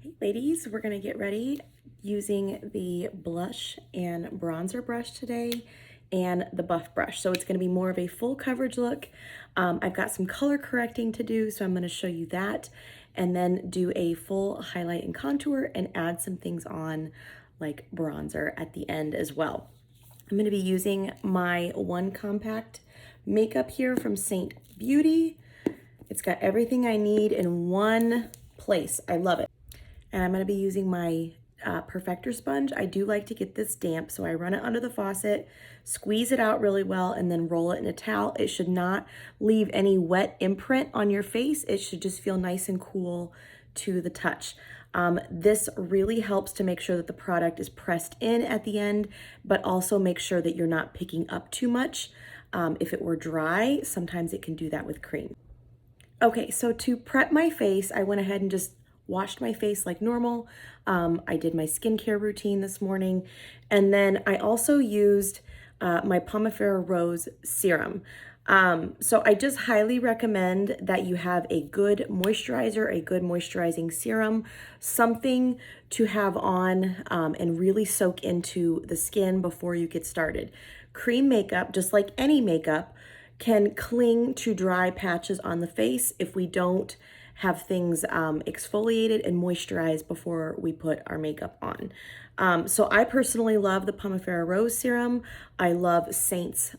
Hey ladies, we're gonna get ready using the blush and bronzer brush today and the buff brush. So it's gonna be more of a full coverage look. I've got some color correcting to do, so I'm gonna show you that and then do a full highlight and contour and add some things on like bronzer at the end as well. I'm gonna be using my One Compact makeup here from Seint Beauty. It's got everything I need in one place. I love it. And I'm gonna be using my Perfector sponge. I do like to get this damp, so I run it under the faucet, squeeze it out really well, and then roll it in a towel. It should not leave any wet imprint on your face. It should just feel nice and cool to the touch. This really helps to make sure that the product is pressed in at the end, but also make sure that you're not picking up too much. If it were dry, sometimes it can do that with cream. Okay, so to prep my face, I went ahead and just washed my face like normal. I did my skincare routine this morning. And then I also used my Pomifera Rose serum. So I just highly recommend that you have a good moisturizer, a good moisturizing serum, something to have on and really soak into the skin before you get started. Cream makeup, just like any makeup, can cling to dry patches on the face if we don't have things exfoliated and moisturized before we put our makeup on. So I personally love the Pomifera Rose Serum. I love Seint's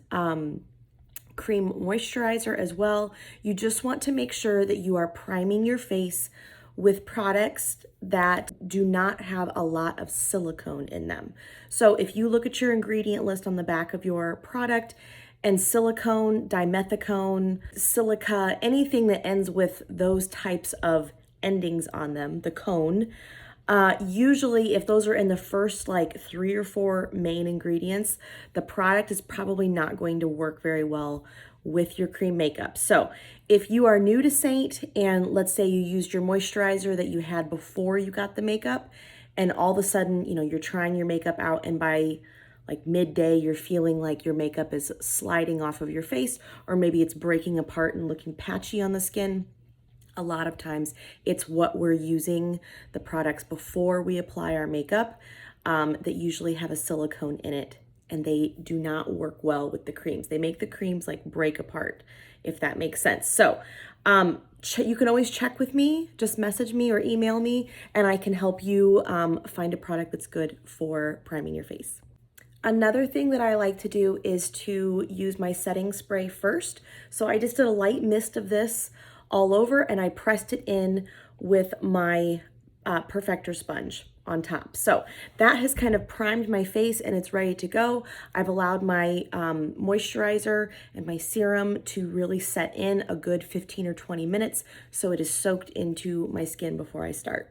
cream moisturizer as well. You just want to make sure that you are priming your face with products that do not have a lot of silicone in them. So if you look at your ingredient list on the back of your product, and silicone, dimethicone, silica, anything that ends with those types of endings on them, the cone, usually if those are in the first like 3 or 4 main ingredients, the product is probably not going to work very well with your cream makeup. So if you are new to Seint and let's say you used your moisturizer that you had before you got the makeup, and all of a sudden, you're trying your makeup out and by like midday, you're feeling like your makeup is sliding off of your face, or maybe it's breaking apart and looking patchy on the skin. A lot of times it's what we're using, the products before we apply our makeup, that usually have a silicone in it, and they do not work well with the creams. They make the creams like break apart, if that makes sense. So you can always check with me, just message me or email me, and I can help you find a product that's good for priming your face. Another thing that I like to do is to use my setting spray first. So I just did a light mist of this all over and I pressed it in with my Perfector sponge on top. So that has kind of primed my face and it's ready to go. I've allowed my moisturizer and my serum to really set in a good 15 or 20 minutes so it is soaked into my skin before I start.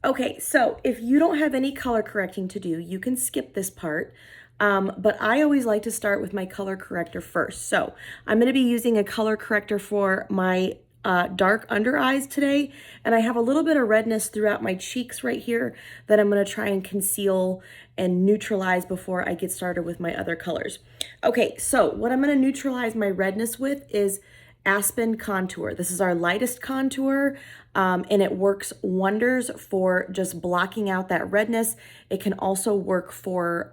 Okay, so if you don't have any color correcting to do, you can skip this part, but I always like to start with my color corrector first. So I'm gonna be using a color corrector for my dark under eyes today, and I have a little bit of redness throughout my cheeks right here that I'm gonna try and conceal and neutralize before I get started with my other colors. Okay, so what I'm gonna neutralize my redness with is Aspen Contour. This is our lightest contour, and it works wonders for just blocking out that redness. It can also work for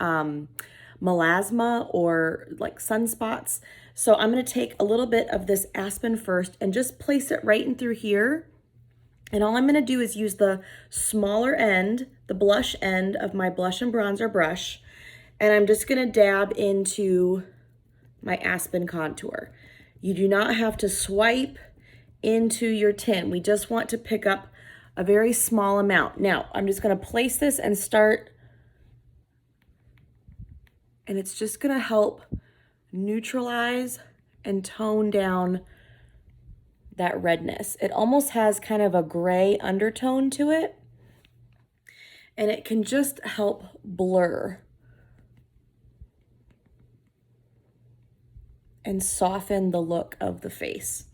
melasma or like sunspots. So I'm going to take a little bit of this Aspen first and just place it right in through here. And all I'm going to do is use the smaller end, the blush end of my blush and bronzer brush, and I'm just going to dab into my Aspen contour. You do not have to swipe into your tin. We just want to pick up a very small amount. Now, I'm just going to place this and start, and it's just going to help neutralize and tone down that redness. It almost has kind of a gray undertone to it, and it can just help blur and soften the look of the face.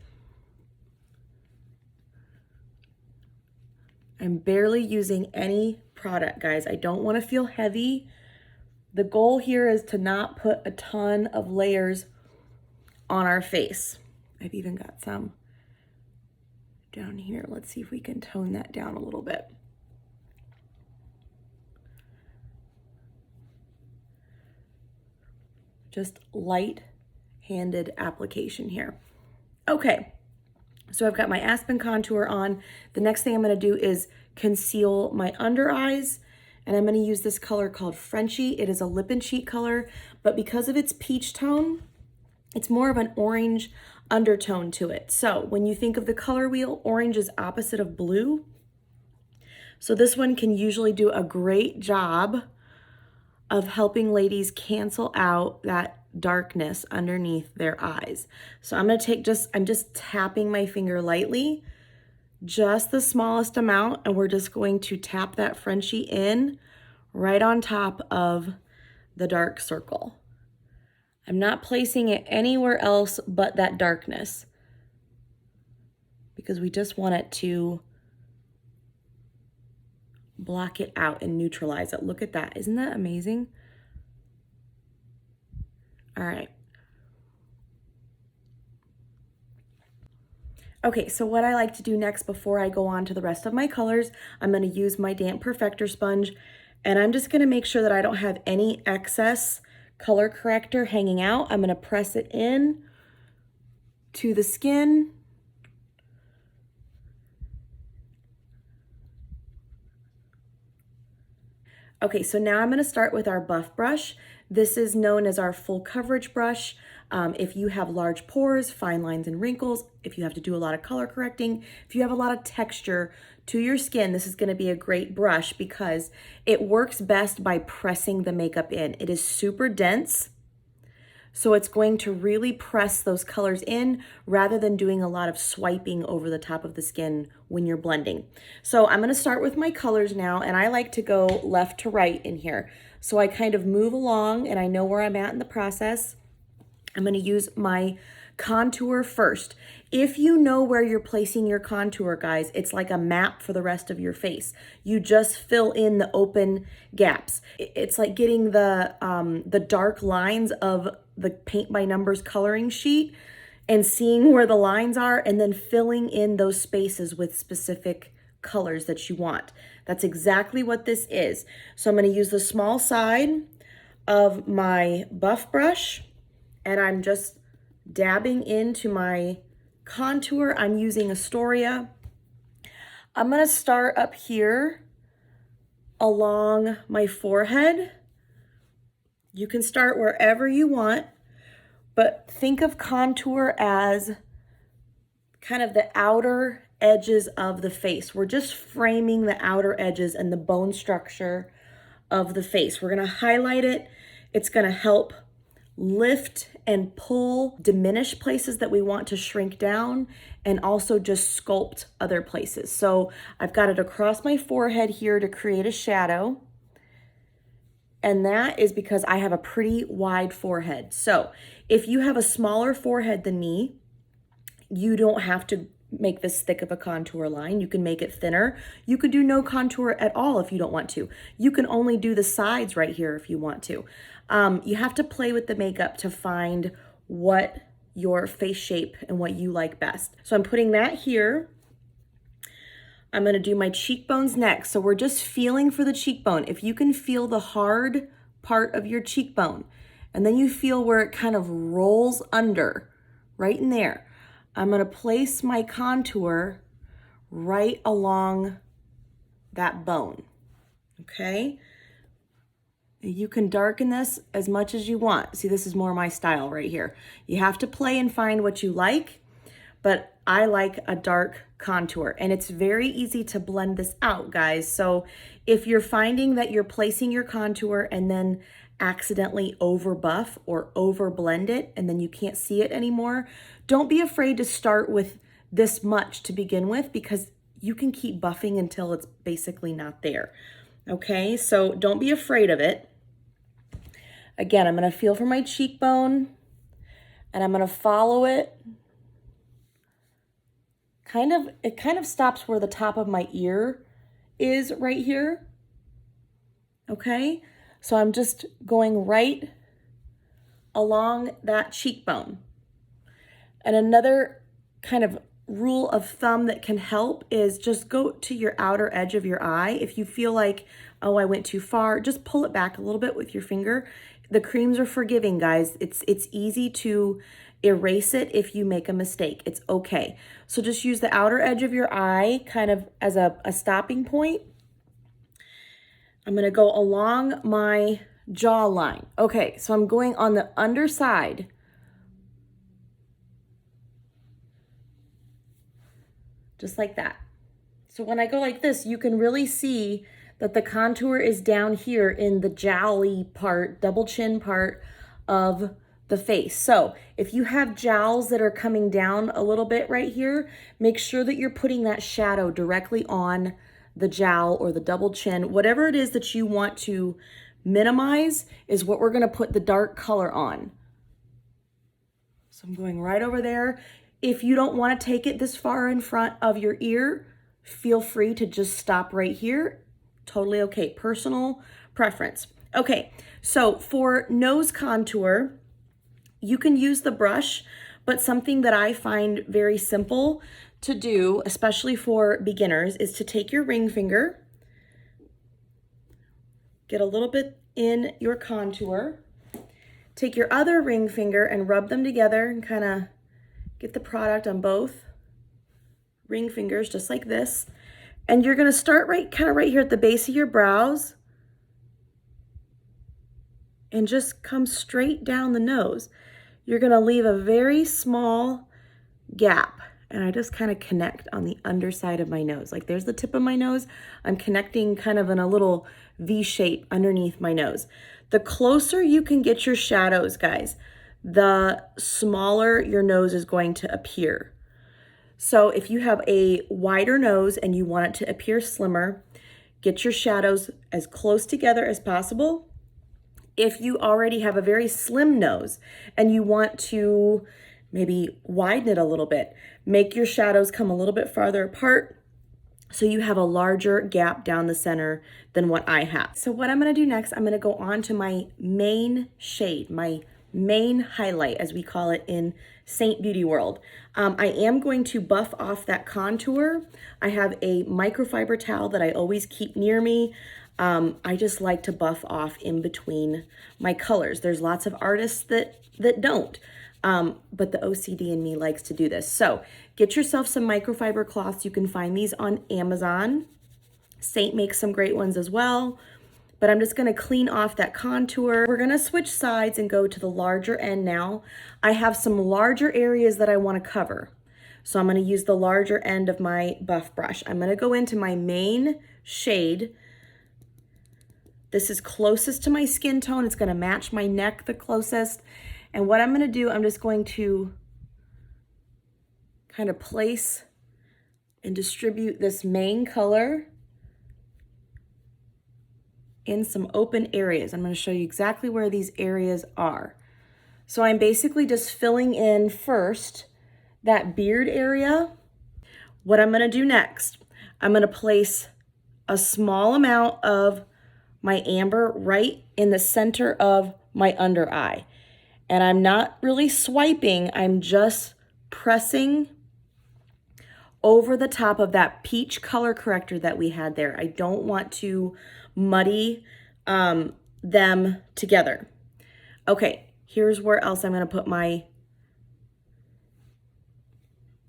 I'm barely using any product, guys. I don't want to feel heavy. The goal here is to not put a ton of layers on our face. I've even got some down here. Let's see if we can tone that down a little bit. Just light-handed application here. Okay, so I've got my Aspen contour on. The next thing I'm gonna do is conceal my under eyes, and I'm gonna use this color called Frenchie. It is a lip and cheek color, but because of its peach tone, it's more of an orange undertone to it. So when you think of the color wheel, orange is opposite of blue. So this one can usually do a great job of helping ladies cancel out that darkness underneath their eyes. So I'm just tapping my finger lightly, just the smallest amount, and we're just going to tap that Frenchie in right on top of the dark circle. I'm not placing it anywhere else but that darkness because we just want it to block it out and neutralize it. Look at that. Isn't that amazing? All right. Okay, so what I like to do next before I go on to the rest of my colors, I'm going to use my damp perfector sponge, and I'm just going to make sure that I don't have any excess color corrector hanging out. I'm going to press it in to the skin. Okay, so now I'm going to start with our buff brush. This is known as our full coverage brush. If you have large pores, fine lines and wrinkles, if you have to do a lot of color correcting, if you have a lot of texture to your skin, this is going to be a great brush because it works best by pressing the makeup in. It is super dense, so it's going to really press those colors in rather than doing a lot of swiping over the top of the skin when you're blending. So I'm going to start with my colors now, and I like to go left to right in here. So I kind of move along and I know where I'm at in the process. I'm going to use my contour first. If you know where you're placing your contour, guys, it's like a map for the rest of your face. You just fill in the open gaps. It's like getting the dark lines of the paint by numbers coloring sheet and seeing where the lines are and then filling in those spaces with specific colors that you want. That's exactly what this is. So I'm going to use the small side of my buff brush, and I'm just dabbing into my contour. I'm using Astoria. I'm going to start up here along my forehead. You can start wherever you want, but think of contour as kind of the outer edges of the face. We're just framing the outer edges and the bone structure of the face. We're going to highlight it. It's going to help lift and pull, diminish places that we want to shrink down, and also just sculpt other places. So I've got it across my forehead here to create a shadow. And that is because I have a pretty wide forehead. So if you have a smaller forehead than me, you don't have to make this thick of a contour line. You can make it thinner. You could do no contour at all if you don't want to. You can only do the sides right here if you want to. You have to play with the makeup to find what your face shape and what you like best. So I'm putting that here. I'm going to do my cheekbones next. So we're just feeling for the cheekbone. If you can feel the hard part of your cheekbone, and then you feel where it kind of rolls under, right in there, I'm going to place my contour right along that bone, okay? You can darken this as much as you want. See, this is more my style right here. You have to play and find what you like, but I like a dark contour, and it's very easy to blend this out, guys. So if you're finding that you're placing your contour and then accidentally over buff or over blend it and then you can't see it anymore, don't be afraid to start with this much to begin with, because you can keep buffing until it's basically not there. Okay, so don't be afraid of it. Again, I'm going to feel for my cheekbone and I'm going to follow it. It kind of stops where the top of my ear is right here. Okay, so I'm just going right along that cheekbone. And another kind of rule of thumb that can help is just go to your outer edge of your eye. If you feel like, oh, I went too far, just pull it back a little bit with your finger. The creams are forgiving, guys. It's easy to erase it if you make a mistake. It's okay. So just use the outer edge of your eye kind of as a stopping point. I'm gonna go along my jawline. Okay, so I'm going on the underside. Just like that. So when I go like this, you can really see that the contour is down here in the jowly part, double chin part of the face. So if you have jowls that are coming down a little bit right here, make sure that you're putting that shadow directly on the jowl or the double chin. Whatever it is that you want to minimize is what we're gonna put the dark color on. So I'm going right over there. If you don't want to take it this far in front of your ear, feel free to just stop right here. Totally okay, personal preference. Okay, so for nose contour, you can use the brush, but something that I find very simple to do, especially for beginners, is to take your ring finger, get a little bit in your contour, take your other ring finger and rub them together and kind of get the product on both ring fingers, just like this. And you're gonna start kind of right here at the base of your brows and just come straight down the nose. You're gonna leave a very small gap, and I just kind of connect on the underside of my nose. Like there's the tip of my nose. I'm connecting kind of in a little V shape underneath my nose. The closer you can get your shadows, guys, the smaller your nose is going to appear. So if you have a wider nose and you want it to appear slimmer, get your shadows as close together as possible. If you already have a very slim nose and you want to maybe widen it a little bit, make your shadows come a little bit farther apart so you have a larger gap down the center than what I have. So what I'm gonna do next, I'm gonna go on to my main shade, my main highlight, as we call it in Seint Beauty World. I am going to buff off that contour. I have a microfiber towel that I always keep near me. I just like to buff off in between my colors. There's lots of artists that don't, but the OCD in me likes to do this. So get yourself some microfiber cloths. You can find these on Amazon. Seint makes some great ones as well. But I'm just gonna clean off that contour. We're gonna switch sides and go to the larger end now. I have some larger areas that I wanna cover. So I'm gonna use the larger end of my buff brush. I'm gonna go into my main shade. This is closest to my skin tone. It's gonna match my neck the closest. And what I'm gonna do, I'm just going to kind of place and distribute this main color in some open areas. I'm going to show you exactly where these areas are. So I'm basically just filling in first that beard area. What I'm going to do next, I'm going to place a small amount of my amber right in the center of my under eye. And I'm not really swiping, I'm just pressing over the top of that peach color corrector that we had there. I don't want to muddy them together. Okay, here's where else I'm gonna put my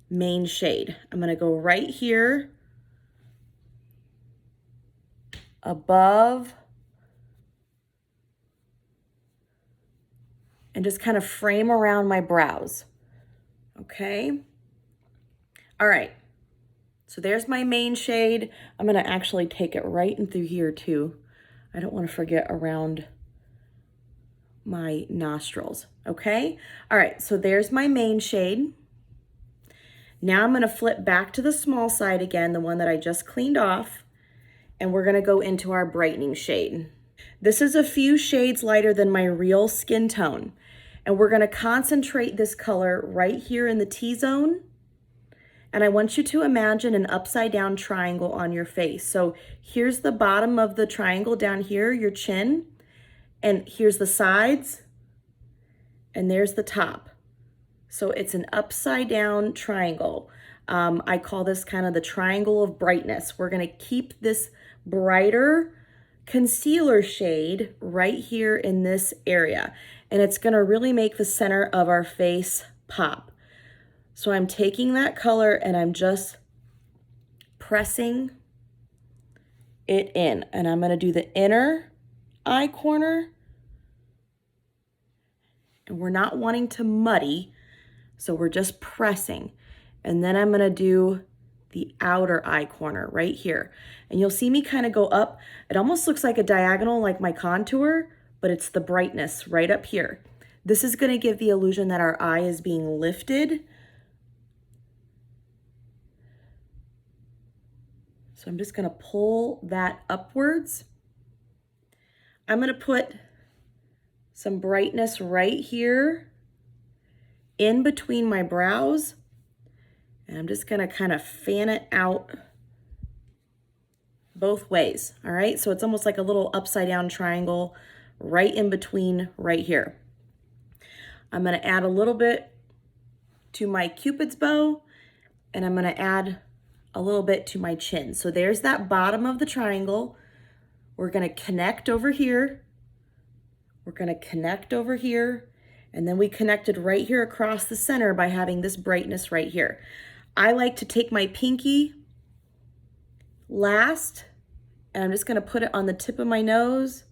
main shade. I'm gonna go right here above and just kind of frame around my brows. Okay, all right. So there's my main shade. I'm gonna actually take it right in through here too. I don't wanna forget around my nostrils, okay? All right, so there's my main shade. Now I'm gonna flip back to the small side again, the one that I just cleaned off, and we're gonna go into our brightening shade. This is a few shades lighter than my real skin tone, and we're gonna concentrate this color right here in the T-zone. And I want you to imagine an upside down triangle on your face. So here's the bottom of the triangle down here, your chin, and here's the sides, and there's the top. So it's an upside down triangle. I call this kind of the triangle of brightness. We're gonna keep this brighter concealer shade right here in this area, and it's gonna really make the center of our face pop. So I'm taking that color and I'm just pressing it in, and I'm gonna do the inner eye corner, and we're not wanting to muddy, so we're just pressing. And then I'm gonna do the outer eye corner right here. And you'll see me kind of go up. It almost looks like a diagonal, like my contour, but it's the brightness right up here. This is gonna give the illusion that our eye is being lifted. So I'm just gonna pull that upwards. I'm gonna put some brightness right here in between my brows. And I'm just gonna kind of fan it out both ways, all right? So it's almost like a little upside down triangle right in between right here. I'm gonna add a little bit to my Cupid's bow, and I'm gonna add a little bit to my chin. So there's that bottom of the triangle. We're gonna connect over here. We're gonna connect over here, and then we connected right here across the center by having this brightness right here. I like to take my pinky last, and I'm just gonna put it on the tip of my nose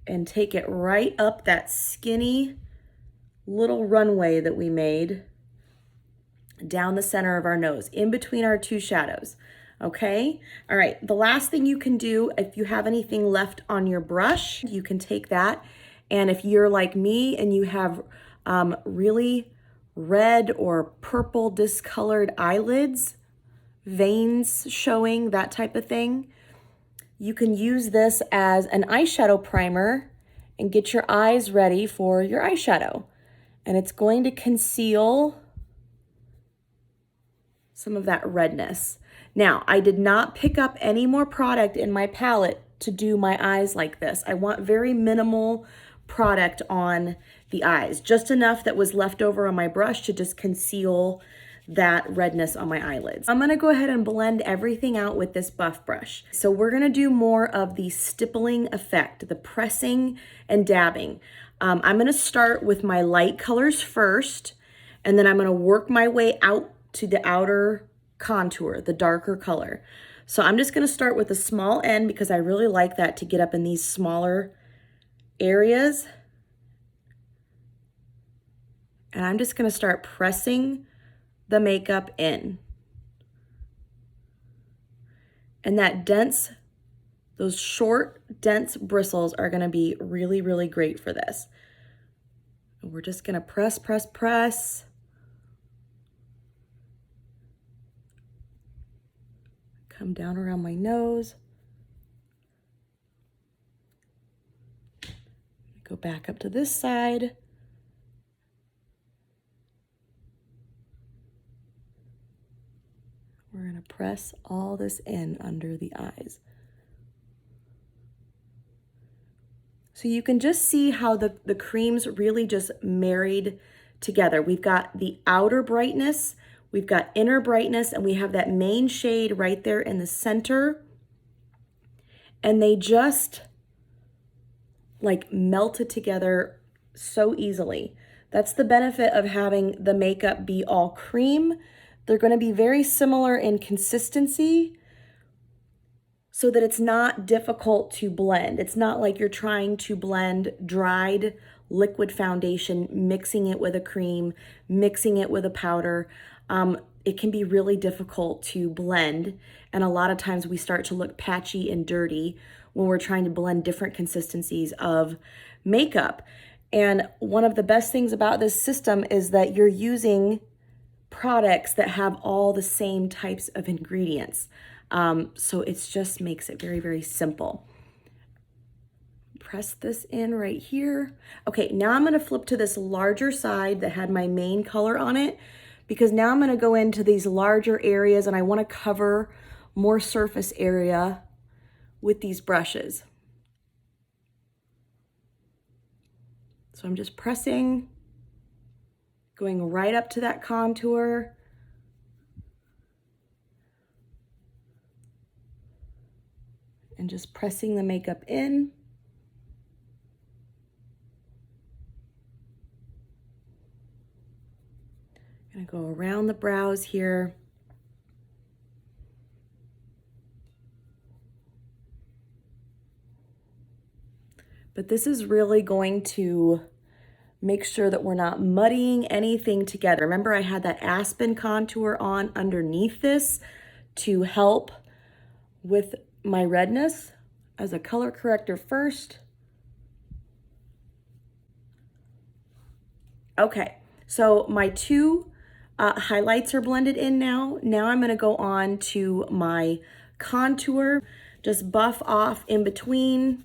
and take it right up that skinny little runway that we made down the center of our nose, in between our two shadows, okay? All right, the last thing you can do, if you have anything left on your brush, you can take that, and if you're like me and you have really red or purple discolored eyelids, veins showing, that type of thing, you can use this as an eyeshadow primer and get your eyes ready for your eyeshadow. And it's going to conceal some of that redness. Now, I did not pick up any more product in my palette to do my eyes like this. I want very minimal product on the eyes, just enough that was left over on my brush to just conceal that redness on my eyelids. I'm gonna go ahead and blend everything out with this buff brush. So we're gonna do more of the stippling effect, the pressing and dabbing. I'm gonna start with my light colors first, and then I'm gonna work my way out to the outer contour, the darker color. So I'm just gonna start with a small end because I really like that to get up in these smaller areas. And I'm just gonna start pressing the makeup in. And that dense, those short, dense bristles are gonna be really, really great for this. And we're just gonna press, press, press. Come down around my nose. Go back up to this side. We're gonna press all this in under the eyes. So you can just see how the creams really just married together. We've got the outer brightness, we've got inner brightness, and we have that main shade right there in the center. And they just like melted together so easily. That's the benefit of having the makeup be all cream. They're gonna be very similar in consistency so that it's not difficult to blend. It's not like you're trying to blend dried liquid foundation, mixing it with a cream, mixing it with a powder. It can be really difficult to blend. And a lot of times we start to look patchy and dirty when we're trying to blend different consistencies of makeup. And one of the best things about this system is that you're using products that have all the same types of ingredients. So it just makes it very, very simple. Press this in right here. Okay, now I'm gonna flip to this larger side that had my main color on it, because now I'm gonna go into these larger areas and I wanna cover more surface area with these brushes. So I'm just pressing, Going right up to that contour. And just pressing the makeup in. Gonna go around the brows here. But this is really going to make sure that we're not muddying anything together. Remember, I had that Aspen contour on underneath this to help with my redness as a color corrector first. Okay, so my two highlights are blended in now. Now I'm gonna go on to my contour, just buff off in between.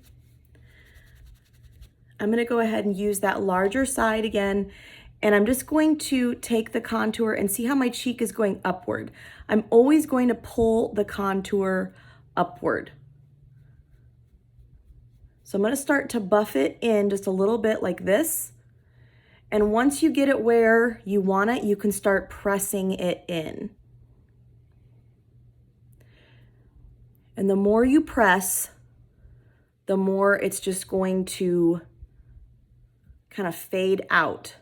I'm gonna go ahead and use that larger side again, and I'm just going to take the contour and see how my cheek is going upward. I'm always going to pull the contour upward. So I'm gonna start to buff it in just a little bit like this. And once you get it where you want it, you can start pressing it in. And the more you press, the more it's just going to kind of fade out.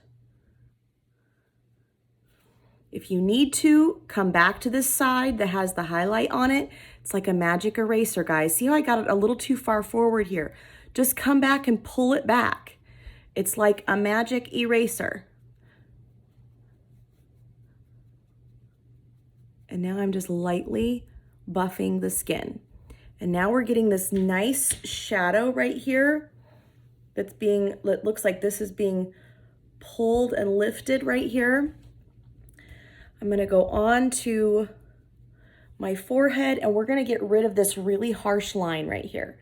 If you need to, come back to this side that has the highlight on it. It's like a magic eraser, guys. See how I got it a little too far forward here? Just come back and pull it back. It's like a magic eraser. And now I'm just lightly buffing the skin. And now we're getting this nice shadow right here that's being, it looks like this is being pulled and lifted right here. I'm gonna go on to my forehead and we're gonna get rid of this really harsh line right here.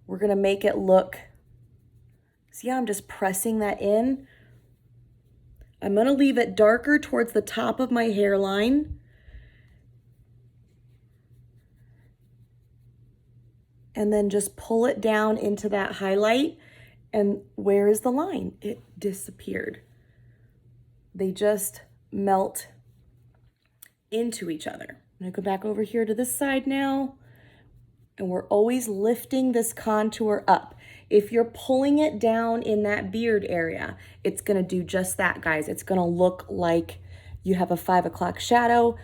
We're gonna make it look, see how I'm just pressing that in? I'm gonna leave it darker towards the top of my hairline. And then just pull it down into that highlight. And where is the line? It disappeared. They just melt into each other. I'm gonna go back over here to this side now. And we're always lifting this contour up. If you're pulling it down in that beard area, it's gonna do just that, guys. It's gonna look like you have a 5 o'clock shadow.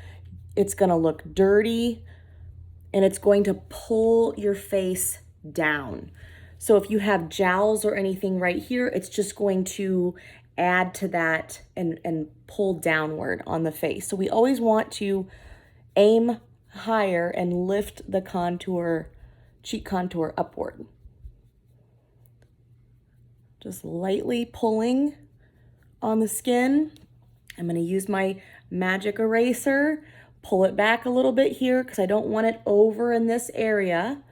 It's gonna look dirty and it's going to pull your face down. So if you have jowls or anything right here, it's just going to add to that and pull downward on the face. So we always want to aim higher and lift the contour, cheek contour upward. Just lightly pulling on the skin. I'm gonna use my magic eraser, pull it back a little bit here because I don't want it over in this area.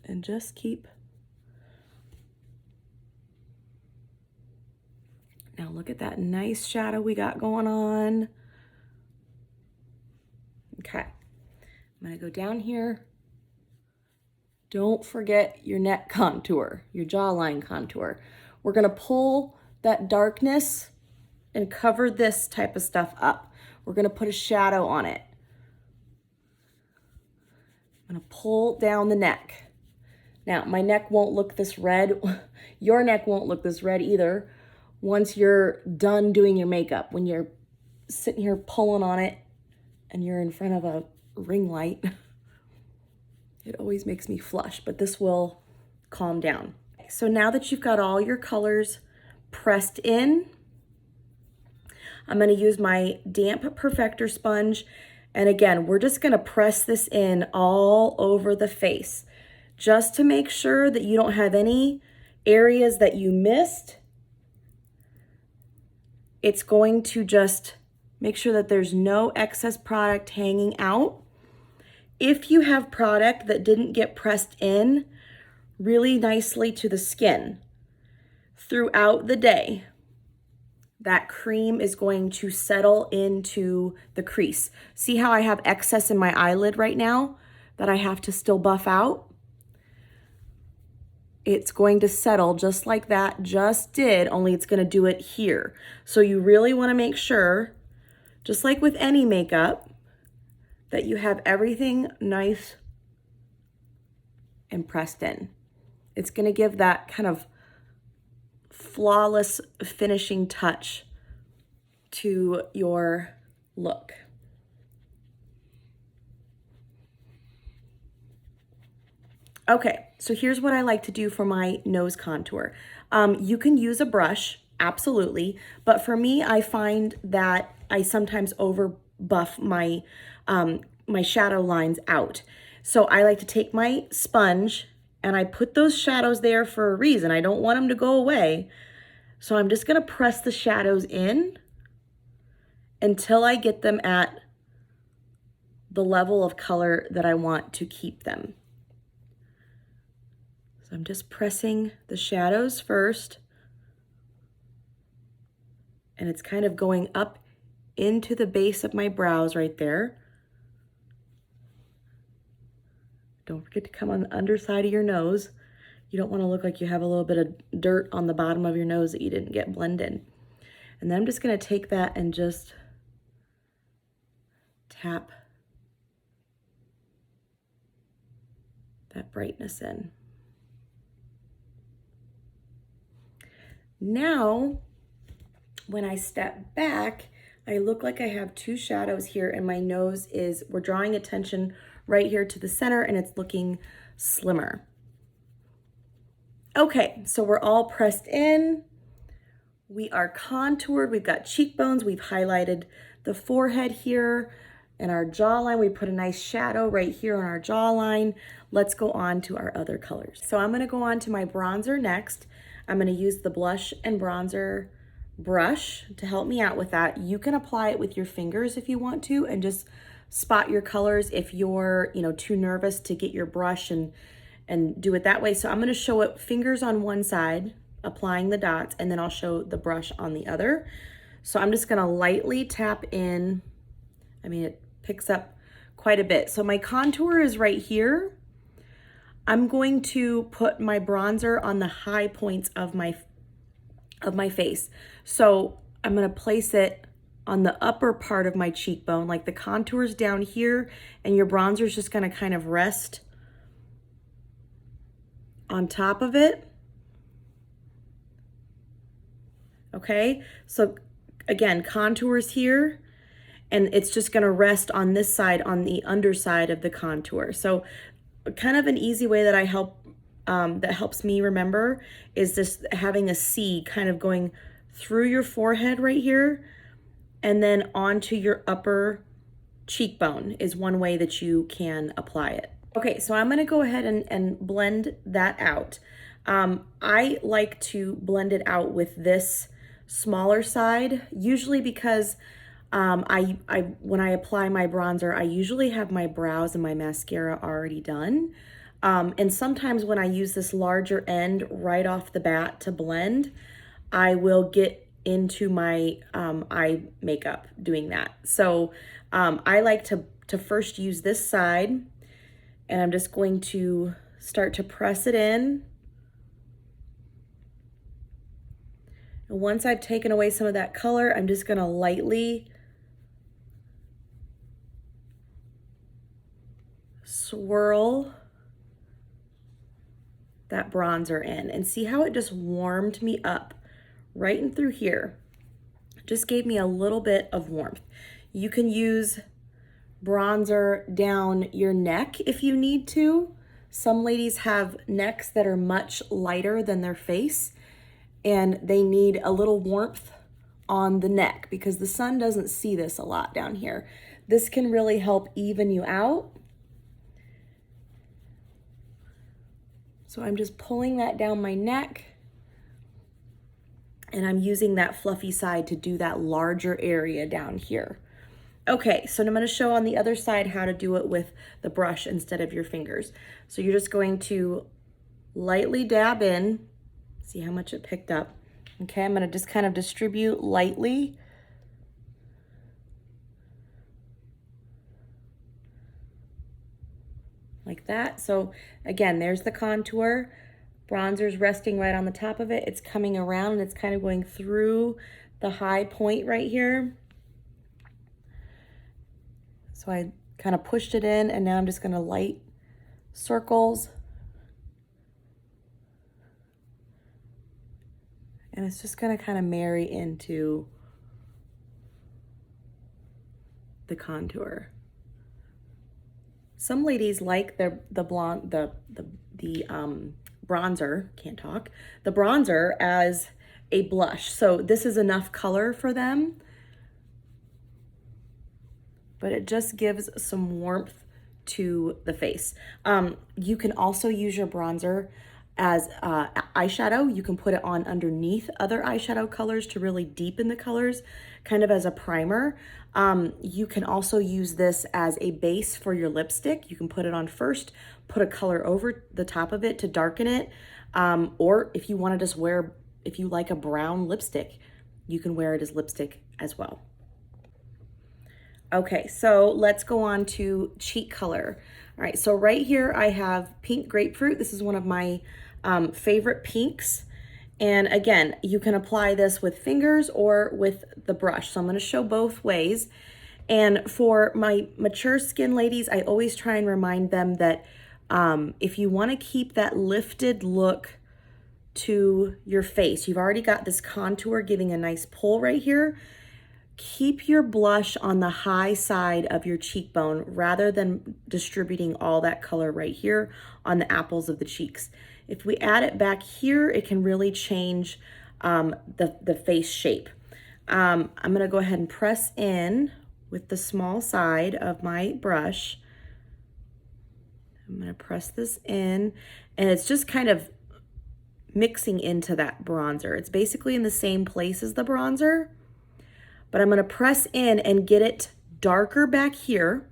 And just keep. Now look at that nice shadow we got going on. Okay, I'm gonna go down here. Don't forget your neck contour, your jawline contour. We're gonna pull that darkness and cover this type of stuff up. We're gonna put a shadow on it. I'm gonna pull down the neck. Now, my neck won't look this red. Your neck won't look this red either once you're done doing your makeup. When you're sitting here pulling on it and you're in front of a ring light, it always makes me flush, but this will calm down. So now that you've got all your colors pressed in, I'm gonna use my damp perfector sponge. And again, we're just gonna press this in all over the face just to make sure that you don't have any areas that you missed. It's going to just make sure that there's no excess product hanging out. If you have product that didn't get pressed in really nicely to the skin throughout the day, that cream is going to settle into the crease. See how I have excess in my eyelid right now that I have to still buff out? it's going to settle just like that just did, only it's going to do it here. So you really want to make sure, just like with any makeup, that you have everything nice and pressed in. It's going to give that kind of flawless finishing touch to your look. Okay, so here's what I like to do for my nose contour. You can use a brush, absolutely, but for me, I find that I sometimes over buff my, my shadow lines out. So I like to take my sponge and I put those shadows there for a reason. I don't want them to go away. So I'm just gonna press the shadows in until I get them at the level of color that I want to keep them. So I'm just pressing the shadows first, and it's kind of going up into the base of my brows right there. Don't forget to come on the underside of your nose. You don't want to look like you have a little bit of dirt on the bottom of your nose that you didn't get blended. And then I'm just going to take that and just tap that brightness in. Now, when I step back, I look like I have two shadows here, and my nose is, we're drawing attention right here to the center, and it's looking slimmer. Okay, so we're all pressed in. We are contoured. We've got cheekbones. We've highlighted the forehead here and our jawline. We put a nice shadow right here on our jawline. Let's go on to our other colors. So I'm gonna go on to my bronzer next. I'm gonna use the blush and bronzer brush to help me out with that. You can apply it with your fingers if you want to and just spot your colors if you're, too nervous to get your brush and do it that way. So I'm gonna show it fingers on one side, applying the dots, and then I'll show the brush on the other. So I'm just gonna lightly tap in. I mean, it picks up quite a bit. So my contour is right here. I'm going to put my bronzer on the high points of my face. So I'm gonna place it on the upper part of my cheekbone, like the contour's down here, and your bronzer's just gonna kind of rest on top of it. Okay, so again, contours here, and it's just gonna rest on this side, on the underside of the contour. So kind of an easy way that that helps me remember is just having a C kind of going through your forehead right here, and then onto your upper cheekbone is one way that you can apply it. Okay, so I'm gonna go ahead and blend that out. I like to blend it out with this smaller side, usually because when I apply my bronzer, I usually have my brows and my mascara already done. And sometimes when I use this larger end right off the bat to blend, I will get into my eye makeup doing that. So I like to first use this side, and I'm just going to start to press it in. And once I've taken away some of that color, I'm just gonna lightly swirl that bronzer in, and see how it just warmed me up right in through here. Just gave me a little bit of warmth. You can use bronzer down your neck if you need to. Some ladies have necks that are much lighter than their face, and they need a little warmth on the neck because the sun doesn't see this a lot down here. This can really help even you out. So I'm just pulling that down my neck, and I'm using that fluffy side to do that larger area down here. Okay, so I'm gonna show on the other side how to do it with the brush instead of your fingers. So you're just going to lightly dab in, see how much it picked up. Okay, I'm gonna just kind of distribute lightly. Like that. So again, there's the contour. Bronzer's resting right on the top of it. It's coming around and it's kind of going through the high point right here. So I kind of pushed it in, and now I'm just going to light circles. And it's just going to kind of marry into the contour. Some ladies like the bronzer, can't talk, the bronzer as a blush. So this is enough color for them, but it just gives some warmth to the face. You can also use your bronzer as eyeshadow. You can put it on underneath other eyeshadow colors to really deepen the colors, kind of as a primer. You can also use this as a base for your lipstick. You can put it on first, put a color over the top of it to darken it. Or if you want to just wear, if you like a brown lipstick, you can wear it as lipstick as well. Okay, so let's go on to cheek color. All right, so right here I have pink grapefruit. This is one of my favorite pinks. And again, you can apply this with fingers or with the brush. So I'm gonna show both ways. And for my mature skin ladies, I always try and remind them that if you wanna keep that lifted look to your face, you've already got this contour giving a nice pull right here. Keep your blush on the high side of your cheekbone rather than distributing all that color right here on the apples of the cheeks. If we add it back here, it can really change the face shape. I'm gonna go ahead and press in with the small side of my brush. I'm gonna press this in, and it's just kind of mixing into that bronzer. It's basically in the same place as the bronzer, but I'm gonna press in and get it darker back here.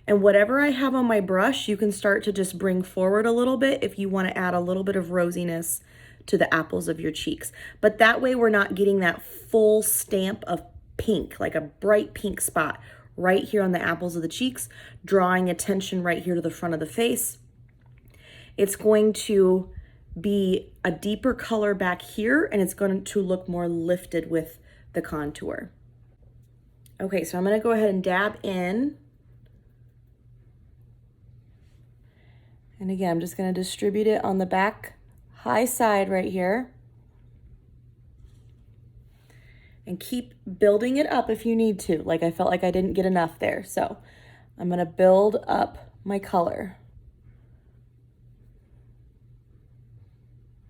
And whatever I have on my brush, you can start to just bring forward a little bit if you wanna add a little bit of rosiness to the apples of your cheeks. But that way we're not getting that full stamp of pink, like a bright pink spot right here on the apples of the cheeks, drawing attention right here to the front of the face. It's going to be a deeper color back here, and it's going to look more lifted with the contour. Okay, so I'm gonna go ahead and dab in. And again, I'm just gonna distribute it on the back high side right here. And keep building it up if you need to. Like I felt like I didn't get enough there. So I'm gonna build up my color.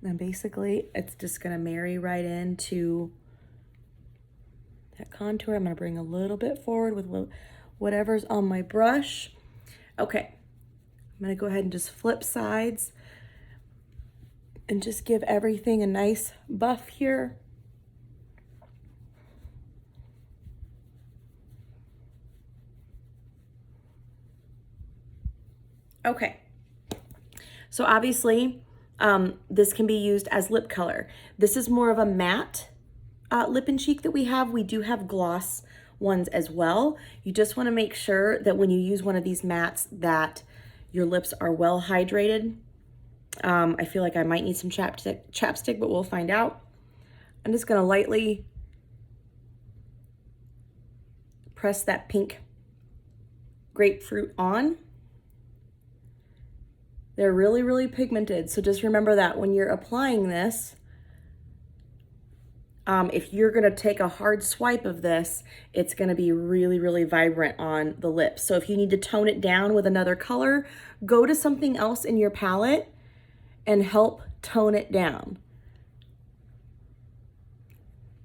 And basically it's just gonna marry right into that contour. I'm gonna bring a little bit forward with whatever's on my brush. Okay, I'm gonna go ahead and just flip sides and just give everything a nice buff here. Okay, so obviously this can be used as lip color. This is more of a matte lip and cheek that we have. We do have gloss ones as well. You just want to make sure that when you use one of these mattes that your lips are well hydrated. I feel like I might need some chapstick, but we'll find out. I'm just going to lightly press that pink grapefruit on. They're really, really pigmented, so just remember that when you're applying this, if you're gonna take a hard swipe of this, it's gonna be really, really vibrant on the lips. So if you need to tone it down with another color, go to something else in your palette and help tone it down.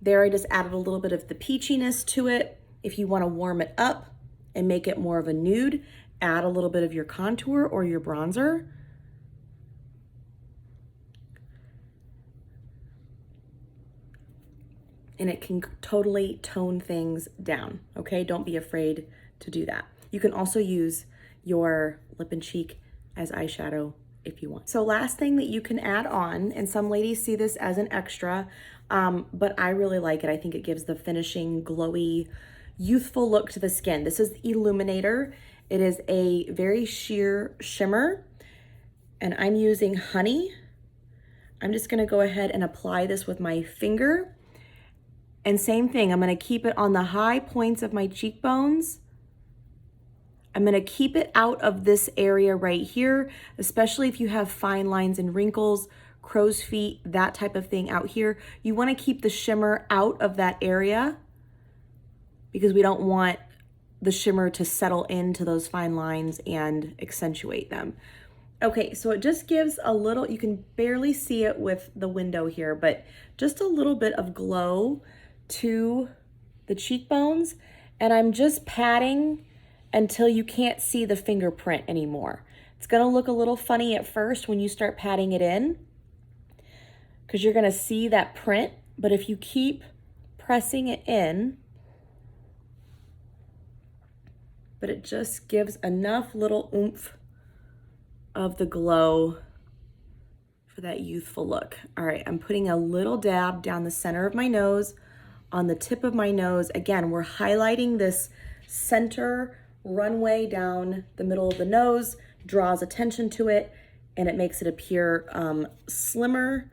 There, I just added a little bit of the peachiness to it. If you wanna warm it up and make it more of a nude, add a little bit of your contour or your bronzer. And it can totally tone things down, okay? Don't be afraid to do that. You can also use your lip and cheek as eyeshadow if you want. So last thing that you can add on, and some ladies see this as an extra, but I really like it. I think it gives the finishing, glowy, youthful look to the skin. This is Illuminator. It is a very sheer shimmer, and I'm using Honey. I'm just gonna go ahead and apply this with my finger. And same thing, I'm gonna keep it on the high points of my cheekbones. I'm gonna keep it out of this area right here, especially if you have fine lines and wrinkles, crow's feet, that type of thing out here. You wanna keep the shimmer out of that area because we don't want the shimmer to settle into those fine lines and accentuate them. Okay, so it just gives a little, you can barely see it with the window here, but just a little bit of glow to the cheekbones. And I'm just patting until you can't see the fingerprint anymore. It's gonna look a little funny at first when you start patting it in because you're gonna see that print, but if you keep pressing it in, but it just gives enough little oomph of the glow for that youthful look. All right, I'm putting a little dab down the center of my nose, on the tip of my nose. Again, we're highlighting this center runway down the middle of the nose, draws attention to it, and it makes it appear slimmer.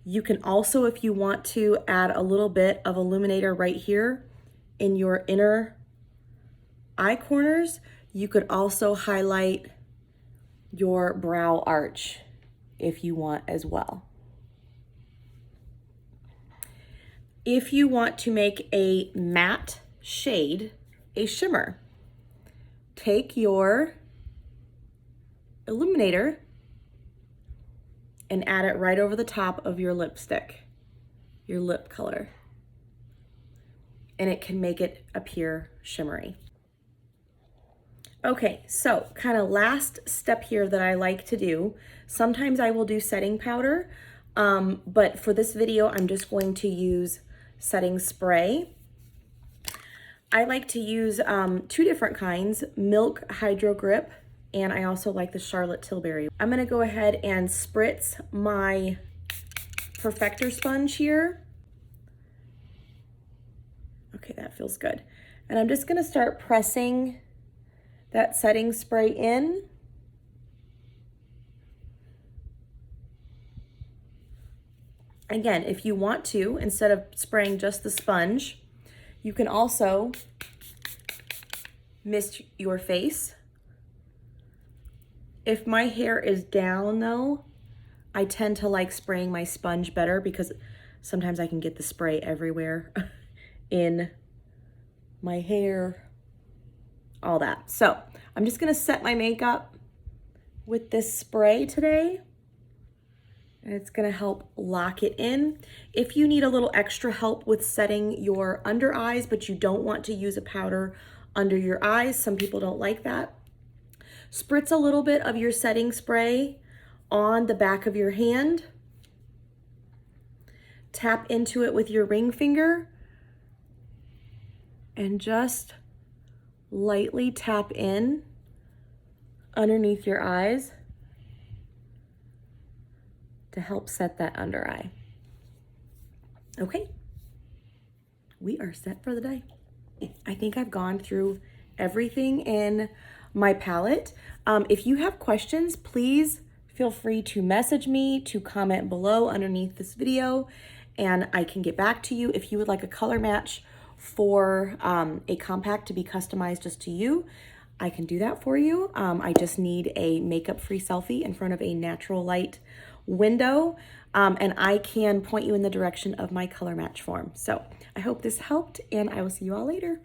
You can also, if you want to, add a little bit of illuminator right here in your inner eye corners. You could also highlight your brow arch if you want as well. If you want to make a matte shade, a shimmer, take your illuminator and add it right over the top of your lipstick, your lip color, and it can make it appear shimmery. Okay, so kind of last step here that I like to do. Sometimes I will do setting powder, but for this video, I'm just going to use setting spray. I like to use two different kinds, Milk Hydro Grip, and I also like the Charlotte Tilbury. I'm gonna go ahead and spritz my Perfector sponge here. Okay, that feels good. And I'm just gonna start pressing that setting spray in. Again, if you want to, instead of spraying just the sponge, you can also mist your face. If my hair is down though, I tend to like spraying my sponge better because sometimes I can get the spray everywhere in my hair, all that. So I'm just gonna set my makeup with this spray today, and it's gonna help lock it in. If you need a little extra help with setting your under eyes, but you don't want to use a powder under your eyes, some people don't like that, spritz a little bit of your setting spray on the back of your hand, tap into it with your ring finger, and just lightly tap in underneath your eyes to help set that under eye. Okay, we are set for the day. I think I've gone through everything in my palette. If you have questions, please feel free to message me, to comment below underneath this video, and I can get back to you. If you would like a color match for a compact to be customized just to you, I can do that for you. I just need a makeup-free selfie in front of a natural light window, and I can point you in the direction of my color match form. So I hope this helped, and I will see you all later.